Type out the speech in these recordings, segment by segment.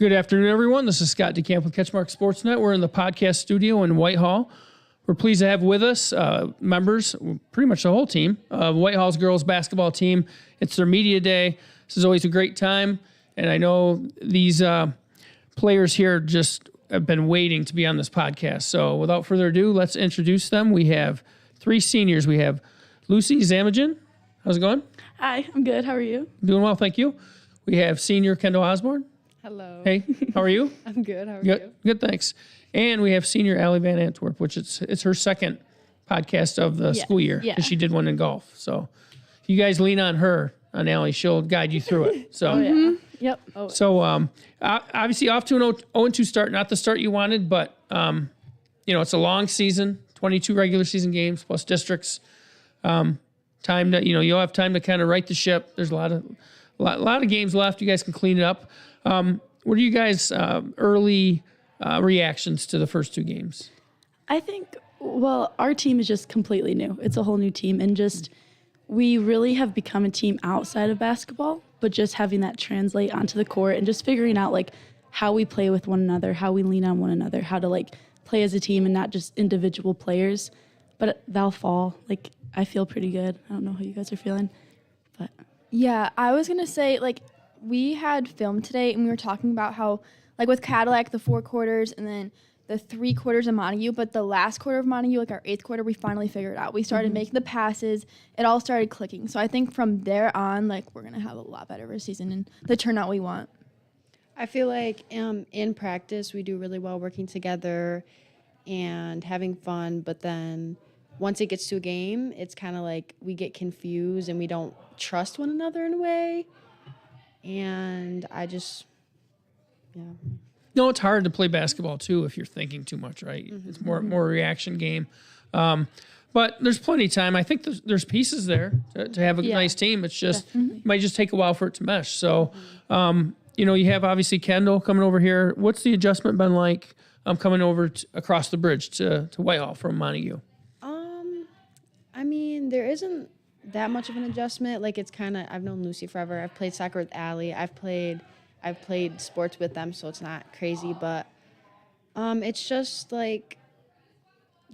Good afternoon, everyone. This is Scott DeCamp with CatchMark SportsNet. We're in the podcast studio in Whitehall. We're pleased to have with us members, pretty much the whole team, of Whitehall's girls basketball team. It's their media day. This is always a great time, and I know these players here just have been waiting to be on this podcast. So without further ado, let's introduce them. We have three seniors. We have Lucy Zamajan. How's it going? Hi, I'm good. How are you? Doing well, thank you. We have senior Kendall Osborne. Hello. Hey, how are you? I'm good. How are Good, you? good, thanks. And we have senior Allie Van Antwerp, which it's her second podcast of the school year because she did one in golf. So if you guys lean on her, on Allie, she'll guide you through it. So, Yep. Oh, so obviously off to an 0-2 start, not the start you wanted, but it's a long season, 22 regular season games plus districts. Time to you'll have time to kind of right the ship. There's a lot of games left. You guys can clean it up. What are you guys' early reactions to the first two games? I think, our team is just completely new. It's a whole new team, and we really have become a team outside of basketball, but just having that translate onto the court and just figuring out, how we play with one another, how we lean on one another, how to, play as a team and not just individual players. But they'll fall. I feel pretty good. I don't know how you guys are feeling, but... Yeah, I was going to say, we had film today, and we were talking about how, with Cadillac, the 4 quarters, and then the 3 quarters of Montague, but the last quarter of Montague, our 8th quarter, we finally figured it out. We started making the passes. It all started clicking. So I think from there on, we're going to have a lot better of a season and the turnout we want. I feel like in practice we do really well working together and having fun, but then once it gets to a game, it's kind of we get confused and we don't trust one another in a way. And No, it's hard to play basketball too if you're thinking too much, right? It's more a reaction game. But there's plenty of time. I think there's pieces there to have a nice team. It's just it might just take a while for it to mesh. So, you have obviously Kendall coming over here. What's the adjustment been like coming over across the bridge to Whitehall from Montague? There isn't that much of an adjustment. It's kind of, I've known Lucy forever. I've played soccer with Allie. I've played sports with them, so it's not crazy. But it's just the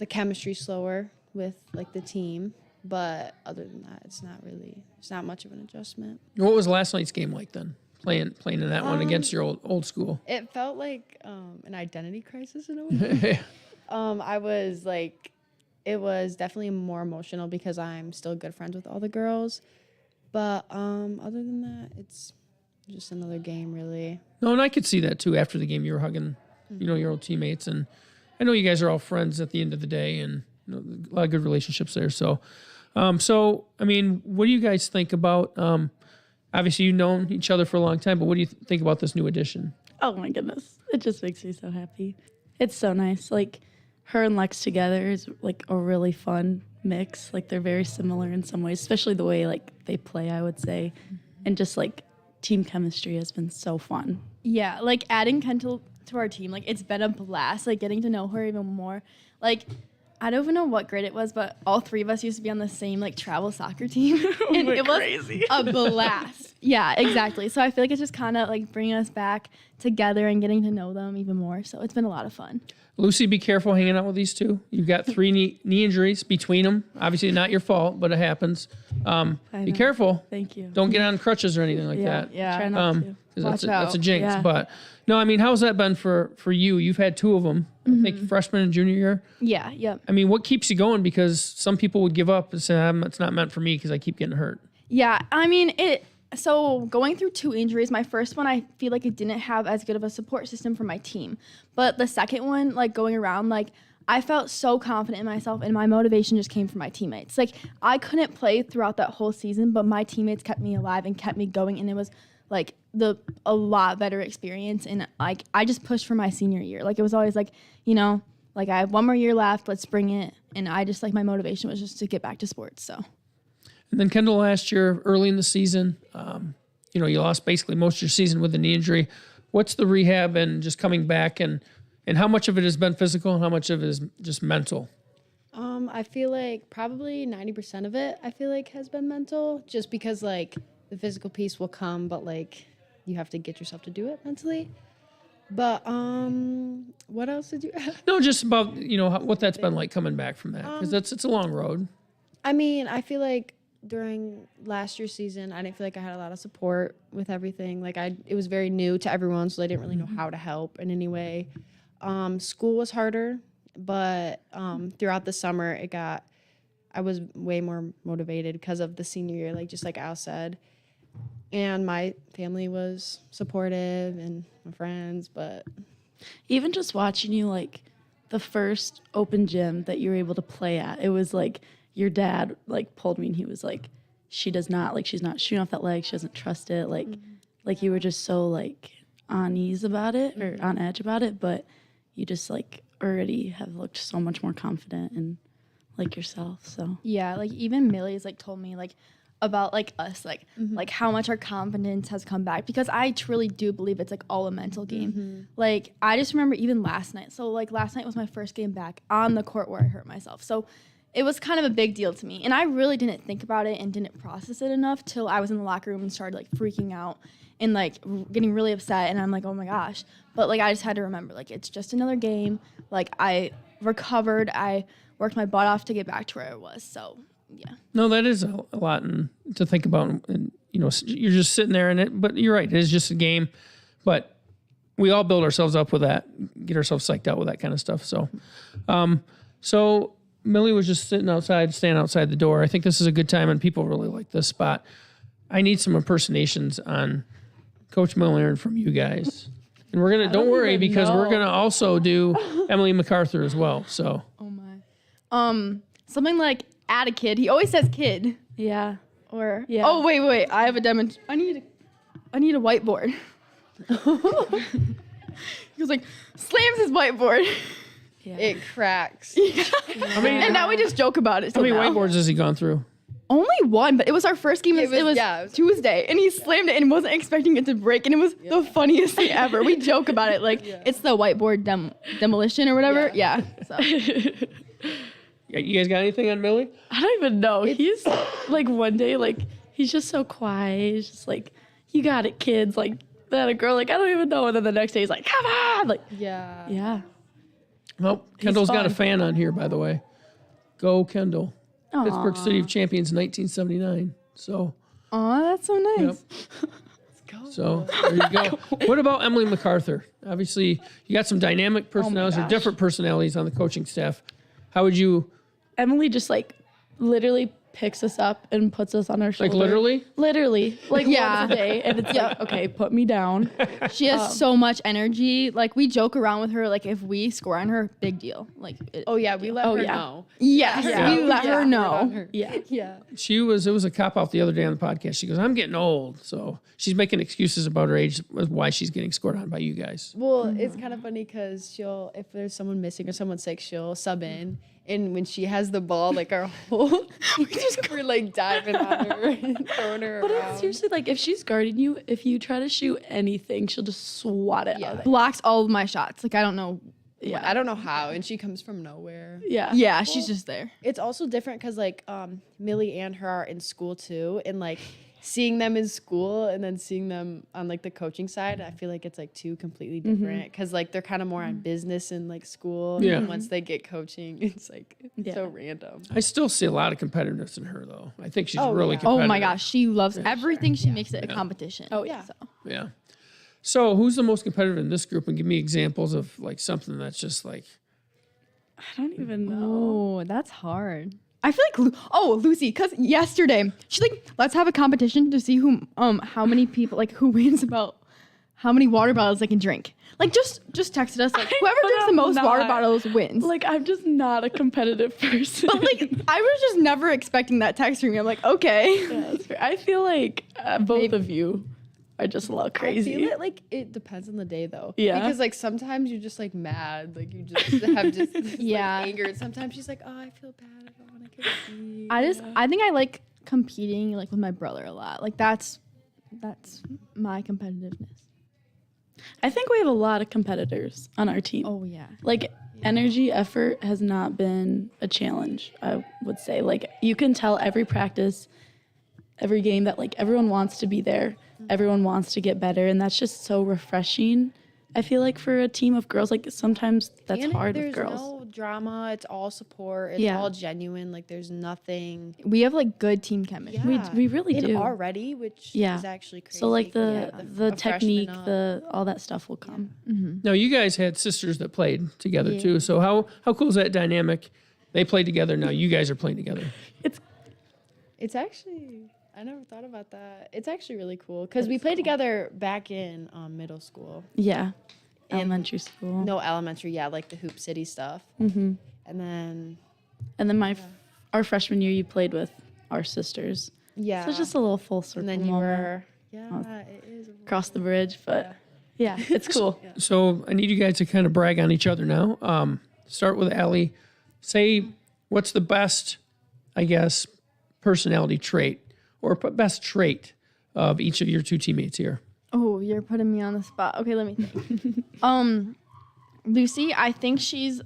chemistry's slower with the team. But other than that, it's not much of an adjustment. What was last night's game like then? Playing in that one against your old school. It felt like an identity crisis in a way. It was definitely more emotional because I'm still good friends with all the girls. But other than that, it's just another game, really. No, and I could see that too. After the game, you were hugging, your old teammates, and I know you guys are all friends at the end of the day, and a lot of good relationships there. So, what do you guys think about? Obviously, you've known each other for a long time, but what do you think about this new addition? Oh, my goodness. It just makes me so happy. It's so nice. Her and Lex together is, a really fun mix. They're very similar in some ways, especially the way, they play, I would say. And just, team chemistry has been so fun. Yeah, adding Kendall to our team, it's been a blast, getting to know her even more. I don't even know what grade it was, but all 3 of us used to be on the same, travel soccer team. And it was crazy. a blast. Yeah, exactly. So I feel it's just kind of, bringing us back together and getting to know them even more. So it's been a lot of fun. Lucy, be careful hanging out with these two. You've got 3 knee injuries between them. Obviously, not your fault, but it happens. Be careful. Thank you. Don't get on crutches or anything like that. Yeah, try not to. Because Watch that's a jinx. Yeah. But no, how's that been for you? You've had 2 of them. I think freshman and junior year. Yeah, yep. What keeps you going? Because some people would give up and say, it's not meant for me because I keep getting hurt. Yeah, so going through 2 injuries, my first one, I feel it didn't have as good of a support system for my team. But the second one, going around, I felt so confident in myself, and my motivation just came from my teammates. I couldn't play throughout that whole season, but my teammates kept me alive and kept me going, and it was, a lot better experience. And, I just pushed for my senior year. It was always, I have 1 more year left, let's bring it. And I just, my motivation was just to get back to sports, so. And then Kendall last year, early in the season, you lost basically most of your season with a knee injury. What's the rehab and just coming back, and how much of it has been physical and how much of it is just mental? I feel probably 90% of it has been mental, just because the physical piece will come, but you have to get yourself to do it mentally. But what else did you ask? No, just about, what that's been like coming back from that. Because it's a long road. I mean, I feel like during last year's season, I didn't feel like I had a lot of support with everything. Like it was very new to everyone, so I didn't really know how to help in any way. School was harder, but throughout the summer, I was way more motivated because of the senior year, like just like Al said. And my family was supportive and my friends, but Even just watching you, like, the first open gym that you were able to play at, it was like your dad, like, pulled me and he was like, she does not, like, she's not shooting off that leg. She doesn't trust it. Like, like you were just so, like, on ease about it or on edge about it, but you just, like, already have looked so much more confident and like yourself, so. Yeah, like even Millie's like told me like about like us, like how much our confidence has come back, because I truly do believe it's like all a mental game. Like I just remember even last night. So like last night was my first game back on the court where I hurt myself. So it was kind of a big deal to me. And I really didn't think about it and didn't process it enough till I was in the locker room and started like freaking out and like getting really upset. And I'm like, oh my gosh. But like I just had to remember, like it's just another game. Like I recovered. I worked my butt off to get back to where I was. So yeah. No, that is a lot to think about. And, you're just sitting there in it. But you're right. It is just a game. But we all build ourselves up with that, get ourselves psyched out with that kind of stuff. So, so Millie was just standing outside the door. I think this is a good time, and people really like this spot. I need some impersonations on Coach Miller from you guys. And we're going to, don't worry, because we're going to also do Emily MacArthur as well. So. Oh my. Something like add a kid. He always says kid. Yeah. Or Yeah. oh wait. I have a demo. I need a whiteboard. He was like slams his whiteboard. Yeah. it cracks. I mean, And now we just joke about it. how many now. whiteboards has he gone through? Only one, but it was our first game. It was yeah. Tuesday, and he slammed it and wasn't expecting it to break, and it was the funniest thing ever. We joke about it like it's the whiteboard demolition or whatever. Yeah. So. You guys got anything on Millie? I don't even know. He's like one day, like he's just so quiet. He's just like, you got it, kids. Like that a girl, like I don't even know. And then the next day he's like, come on, like yeah. Well, Kendall's got a fun. fan on here, by the way. Go Kendall. Aw. Pittsburgh City of Champions, 1979. So, Oh, that's so nice. so there you go. What about Emily MacArthur? Obviously, you got some dynamic personalities or gosh. different personalities on the coaching staff. How would you, Emily just like literally picks us up and puts us on her shoulder. like Literally, like Yeah. once a day, and it's like, okay, put me down. She has so much energy. Like we joke around with her. Like if we score on her, big deal. Like Oh yeah, we let her yeah. know. yes, Yeah. we let her know. Yeah. Yeah. it was a cop out the other day on the podcast. She goes, I'm getting old. So she's making excuses about her age, why she's getting scored on by you guys. Well, it's kind of funny because if there's someone missing or someone sick, she'll sub in. And when she has the ball, like we're like diving on her and throwing her But around. it's seriously like if she's guarding you, if you try to shoot anything, she'll just swat it out of there. Blocks all of my shots. Like I don't know. Yeah. I don't know how, and she comes from nowhere. Yeah. Yeah, she's just there. It's also different because like Millie and her are in school too, and like seeing them in school and then seeing them on like the coaching side, I feel like it's like two completely different because like they're kind of more on business in like school. Yeah. And once they get coaching, it's like so random. I still see a lot of competitiveness in her, though. I think she's Oh, really yeah. competitive. Oh my gosh, she loves everything. She makes it a competition. Oh, yeah. So. Yeah. So who's the most competitive in this group? And give me examples of like something that's just like, I don't even know. Oh, that's hard. I feel like Lucy, because yesterday she's like, let's have a competition to see how many people, like who wins about how many water bottles they can drink. Like just texted us like whoever drinks the most water bottles wins. Like I'm just not a competitive person. But like I was just never expecting that text from you. I'm like, okay. Yeah, that's fair. I feel like both of you are just a little crazy. I feel it like it depends on the day though. Yeah. Because like sometimes you're just like mad, like you just have just this, Yeah. like, anger. And sometimes she's like, oh, I feel bad. I don't want to compete. I think I like competing like with my brother a lot. Like that's my competitiveness. I think we have a lot of competitors on our team. Oh yeah. Like energy, effort has not been a challenge, I would say. Like you can tell every practice, every game that like everyone wants to be there. Everyone wants to get better, and that's just so refreshing I feel like for a team of girls, like sometimes that's And hard with there's girls. no drama. It's all support. It's Yeah. all genuine. Like there's nothing. We have like good team chemistry. Yeah. We really and do. already, which Yeah. is actually crazy. So like Yeah, the a freshman technique, up. all that stuff will come. Now, you guys had sisters that played together Yeah. too. So how cool is that dynamic? They played together. Now you guys are playing together. It's actually, I never thought about that. It's actually really cool because we played together back in in school. Yeah. In- Elementary school. No, elementary, yeah, like the Hoop City stuff. Mm-hmm. And then, And then our freshman year, you played with our sisters. yeah. So it's just a little full circle. and then you moment. were, yeah, it is. Across the bridge, but yeah, it's cool. So I need you guys to kind of brag on each other now. Start with Allie. Say what's the best, I guess, personality trait or best trait of each of your two teammates here. Oh, you're putting me on the spot. Okay, let me think. Lucy, I think she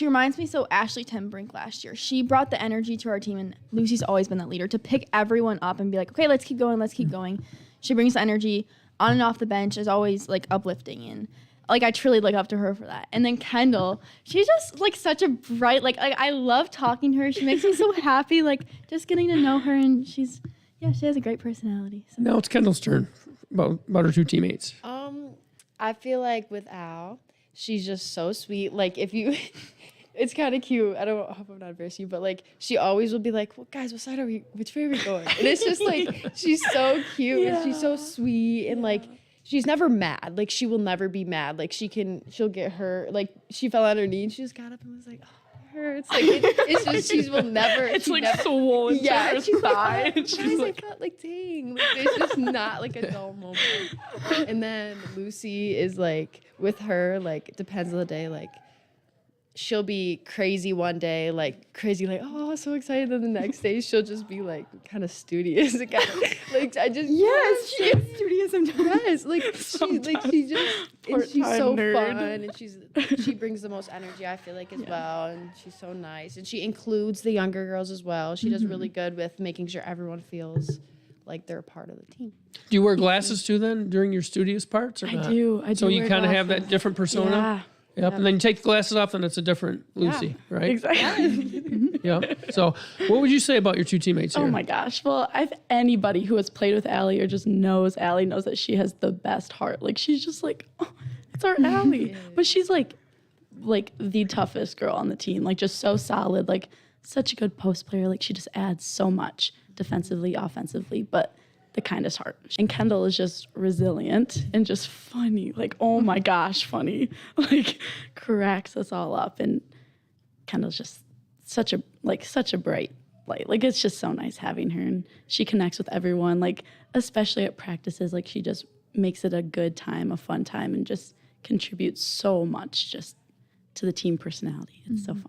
reminds me so Ashley Tenbrink last year. She brought the energy to our team, and Lucy's always been that leader to pick everyone up and be like, okay, let's keep going. She brings the energy on and off the bench, is always like uplifting, and like I truly look up to her for that. And then Kendall, she's just like such a bright, like I love talking to her. She makes me so happy, like just getting to know her, and she has a great personality. So. Now it's Kendall's turn about her two teammates. I feel like with Al, she's just so sweet. Like if you, it's kind of cute. I hope I'm not embarrassing you, but like she always will be like, "Well, guys, which way are we going?" And it's just like she's so cute and she's so sweet and like she's never mad. Like she will never be mad. Like she'll get hurt. Like she fell on her knee and she just got up and was like, "Oh, it hurts." Like it's just she will never. It's she like never, swollen to yeah, her she's thigh, like, and she's like, dang, like there's just not like a dull moment. And then Lucy is like, with her, like it depends on the day, like she'll be crazy one day, like crazy, like oh so excited, and the next day she'll just be like kind of studious, like I just She gets studious sometimes. yes, like she just and she's so Part-time fun nerd. and she brings the most energy I feel like as well, and she's so nice and she includes the younger girls as well. She does really good with making sure everyone feels like they're a part of the team. do you wear glasses too then during your studious parts? Or I not? do. So you wear kind of have that glasses. different persona. Yeah. Yep. And then you take the glasses off, and it's a different Lucy, right? Exactly. Yep. So, what would you say about your two teammates here? Oh my gosh. Well, anybody who has played with Allie or just knows Allie knows that she has the best heart. Like she's just like, oh, it's our Allie. But she's like the toughest girl on the team. Like just so solid. Like such a good post player. Like she just adds so much defensively, offensively, but the kindest heart. And Kendall is just resilient and just funny. Like, oh my gosh, funny. Like cracks us all up. And Kendall's just such a bright light. Like it's just so nice having her, and she connects with everyone, like especially at practices. Like she just makes it a good time, a fun time, and just contributes so much just to the team personality. It's so fun.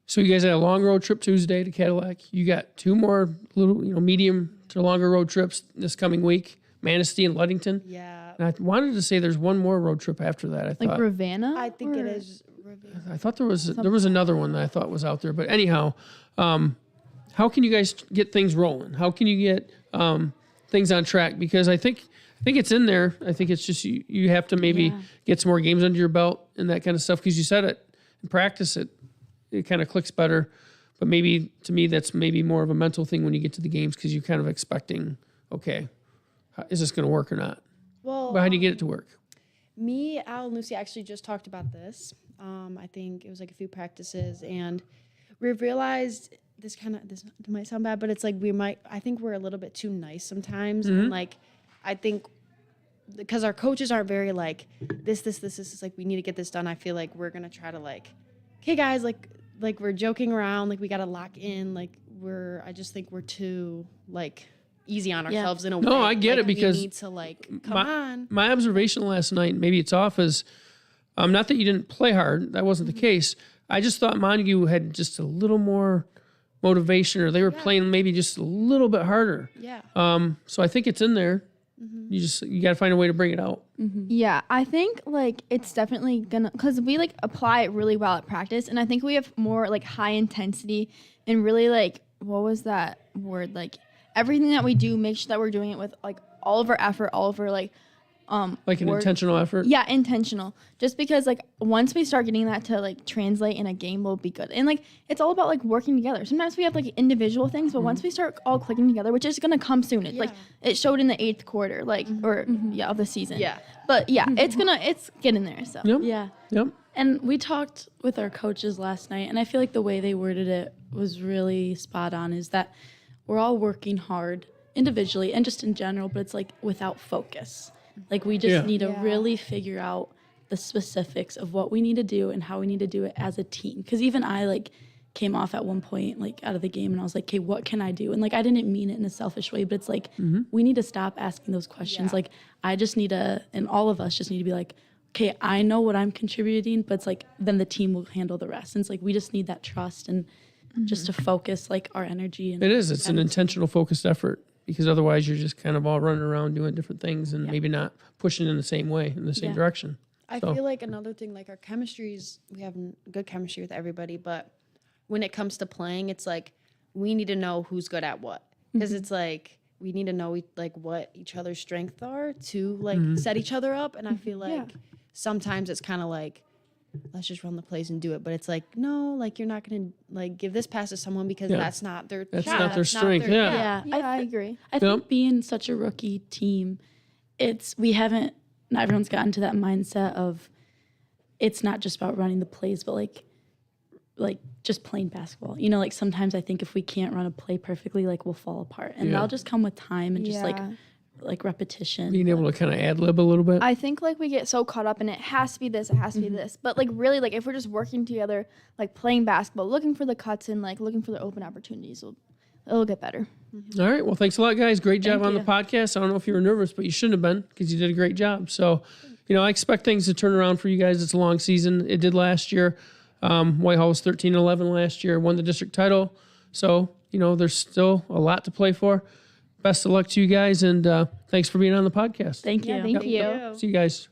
So you guys had a long road trip Tuesday to Cadillac. You got two more little, medium to longer road trips this coming week, Manistee and Ludington. Yeah. And I wanted to say there's one more road trip after that. I Like thought Ravenna? I think it or- is. I thought there was another one that I thought was out there. But anyhow, how can you guys get things rolling? How can you get things on track? Because I think it's in there. I think it's just you have to maybe get some more games under your belt and that kind of stuff. Because you said it in practice, it kind of clicks better. But maybe to me, that's maybe more of a mental thing when you get to the games because you're kind of expecting, okay, is this going to work or not? Well, But how do you get it to work? me, Al, and Lucy actually just talked about this. I think it was like a few practices, and we realized this might sound bad, but it's like I think we're a little bit too nice sometimes, and like I think because our coaches aren't very like this is like we need to get this done. I feel like we're gonna try to like, okay guys, like we're joking around, like we gotta lock in, like I just think we're too like easy on ourselves in a way. No, I get Like, it because we need to like come on. My observation last night, maybe it's off, is not that you didn't play hard. That wasn't the case. I just thought Montague had just a little more motivation, or they were playing maybe just a little bit harder. Yeah. So I think it's in there. You got to find a way to bring it out. Yeah, I think like it's definitely gonna, because we like apply it really well at practice, and I think we have more like high intensity and really like, what was that word, like everything that we do, make sure that we're doing it with like all of our effort, all of our like Like an intentional effort? Yeah, intentional. Just because like once we start getting that to like translate in a game, we'll be good. And like it's all about like working together. Sometimes we have like individual things, but once we start all clicking together, which is gonna come soon. It like it showed in the 8th quarter, like of the season. Yeah. But yeah, it's getting there. So Yep. Yeah. Yep. And we talked with our coaches last night, and I feel like the way they worded it was really spot on, is that we're all working hard individually and just in general, but it's like without focus. Like we just need to really figure out the specifics of what we need to do and how we need to do it as a team. Because even I like came off at one point like out of the game and I was like, okay, what can I do? And like I didn't mean it in a selfish way, but it's like we need to stop asking those questions. Like I just need to, and all of us just need to be like, okay, I know what I'm contributing, but it's like then the team will handle the rest. And it's like we just need that trust and just to focus like our energy. And It's an intentional, focused effort. Because otherwise you're just kind of all running around doing different things and maybe not pushing in the same way, in the same direction. I feel like another thing, like our chemistries, we have good chemistry with everybody, but when it comes to playing, it's like we need to know who's good at what. Because it's like we need to know like what each other's strengths are to like set each other up. And I feel like sometimes it's kind of like, let's just run the plays and do it. But it's like, no, like you're not going to like give this pass to someone because that's not their not their strength. I agree. I think being such a rookie team, not everyone's gotten to that mindset of it's not just about running the plays, but like just playing basketball. You know, like sometimes I think if we can't run a play perfectly, like we'll fall apart. And that'll just come with time and just like repetition. Being able to kind of ad-lib a little bit. I think like we get so caught up in it has to be this, it has to be this. But like really like if we're just working together, like playing basketball, looking for the cuts and like looking for the open opportunities, it'll get better. All right. Well, thanks a lot, guys. Great job on the podcast. I don't know if you were nervous, but you shouldn't have been because you did a great job. So, I expect things to turn around for you guys. It's a long season. It did last year. Whitehall was 13-11 last year, won the district title. So, there's still a lot to play for. Best of luck to you guys, and thanks for being on the podcast. Thank you. Thank you. See you guys.